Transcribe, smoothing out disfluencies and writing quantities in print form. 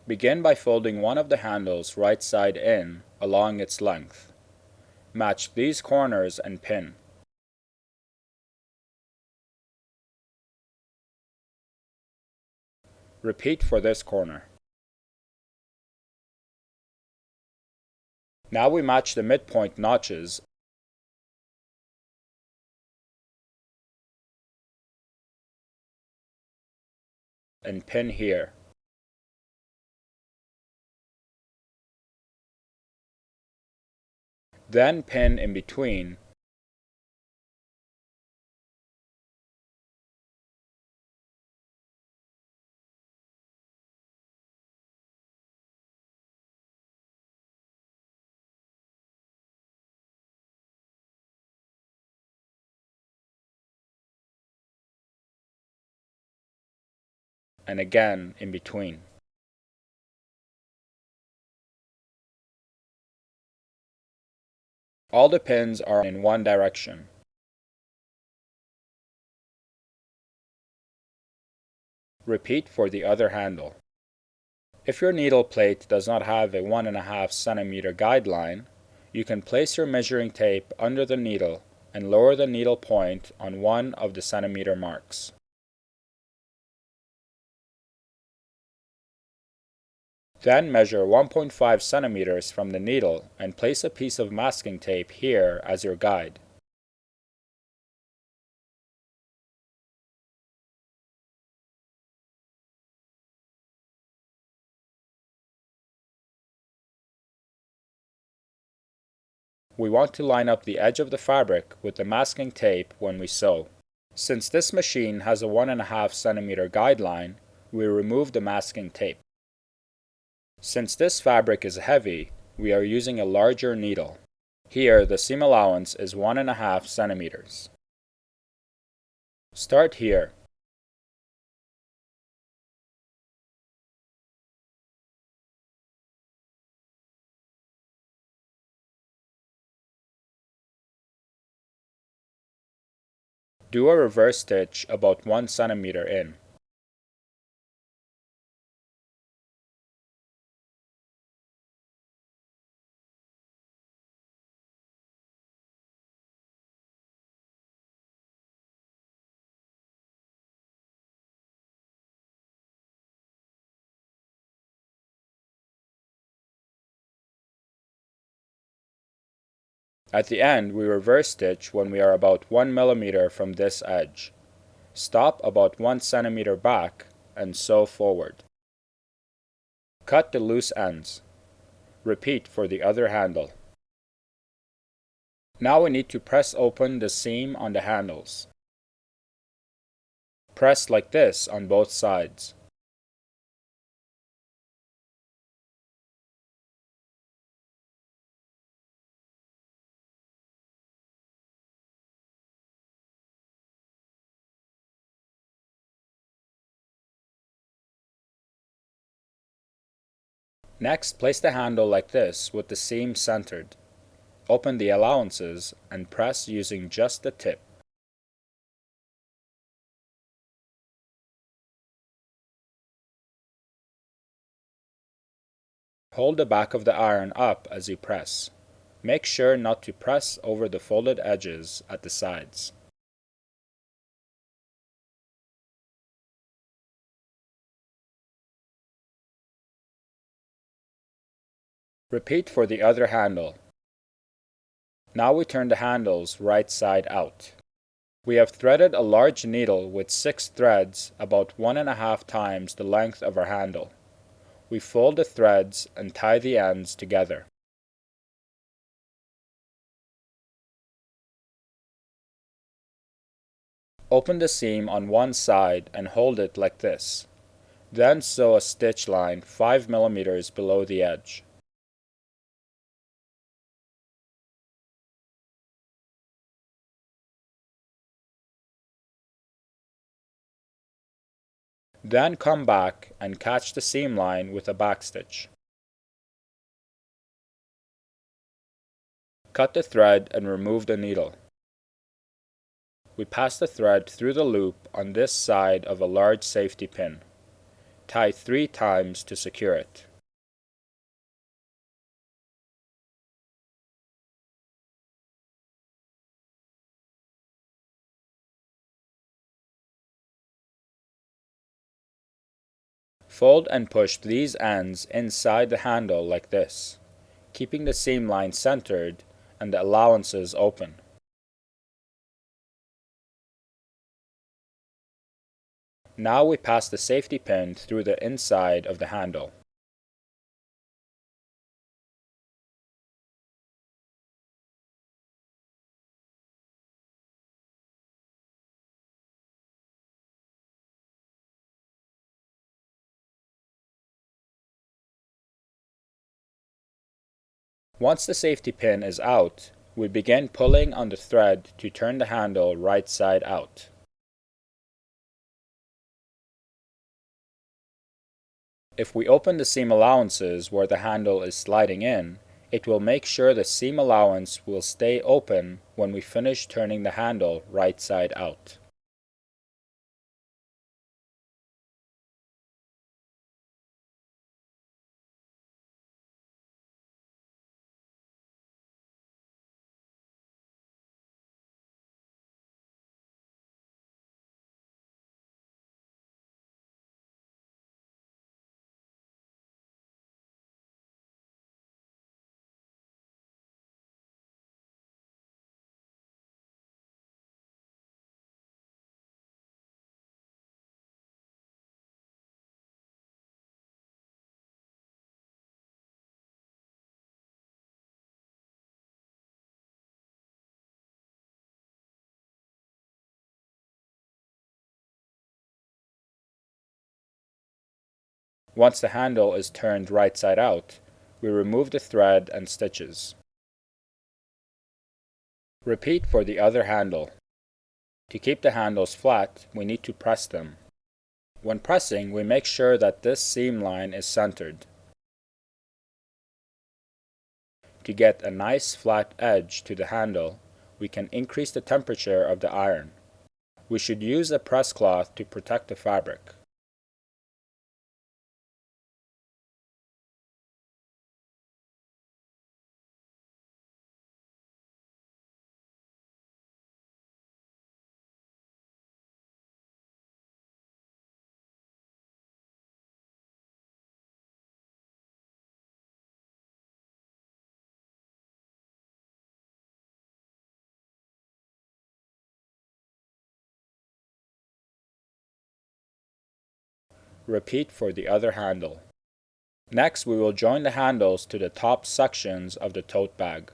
Begin by folding one of the handles right side in along its length. Match these corners and pin. Repeat for this corner. Now we match the midpoint notches and pin here. Then pin in between. And again in between. All the pins are in one direction. Repeat for the other handle. If your needle plate does not have a 1.5 cm guideline, you can place your measuring tape under the needle and lower the needle point on one of the centimeter marks. Then measure 1.5 centimeters from the needle and place a piece of masking tape here as your guide. We want to line up the edge of the fabric with the masking tape when we sew. Since this machine has a 1.5 centimeter guideline, we remove the masking tape. Since this fabric is heavy, we are using a larger needle. Here the seam allowance is 1.5 centimeters. Start here. Do a reverse stitch about 1 centimeter in. At the end, we reverse stitch when we are about 1 millimeter from this edge. Stop about 1 centimeter back and sew forward. Cut the loose ends. Repeat for the other handle. Now we need to press open the seam on the handles. Press like this on both sides. Next, place the handle like this with the seam centered. Open the allowances and press using just the tip. Hold the back of the iron up as you press. Make sure not to press over the folded edges at the sides. Repeat for the other handle. Now we turn the handles right side out. We have threaded a large needle with 6 threads about 1.5 times the length of our handle. We fold the threads and tie the ends together. Open the seam on one side and hold it like this. Then sew a stitch line 5 millimeters below the edge. Then come back and catch the seam line with a backstitch. Cut the thread and remove the needle. We pass the thread through the loop on this side of a large safety pin. Tie 3 times to secure it. Fold and push these ends inside the handle like this, keeping the seam line centered and the allowances open. Now we pass the safety pin through the inside of the handle. Once the safety pin is out, we begin pulling on the thread to turn the handle right side out. If we open the seam allowances where the handle is sliding in, it will make sure the seam allowance will stay open when we finish turning the handle right side out. Once the handle is turned right side out, we remove the thread and stitches. Repeat for the other handle. To keep the handles flat, we need to press them. When pressing, we make sure that this seam line is centered. To get a nice flat edge to the handle, we can increase the temperature of the iron. We should use a press cloth to protect the fabric. Repeat for the other handle. Next, we will join the handles to the top sections of the tote bag.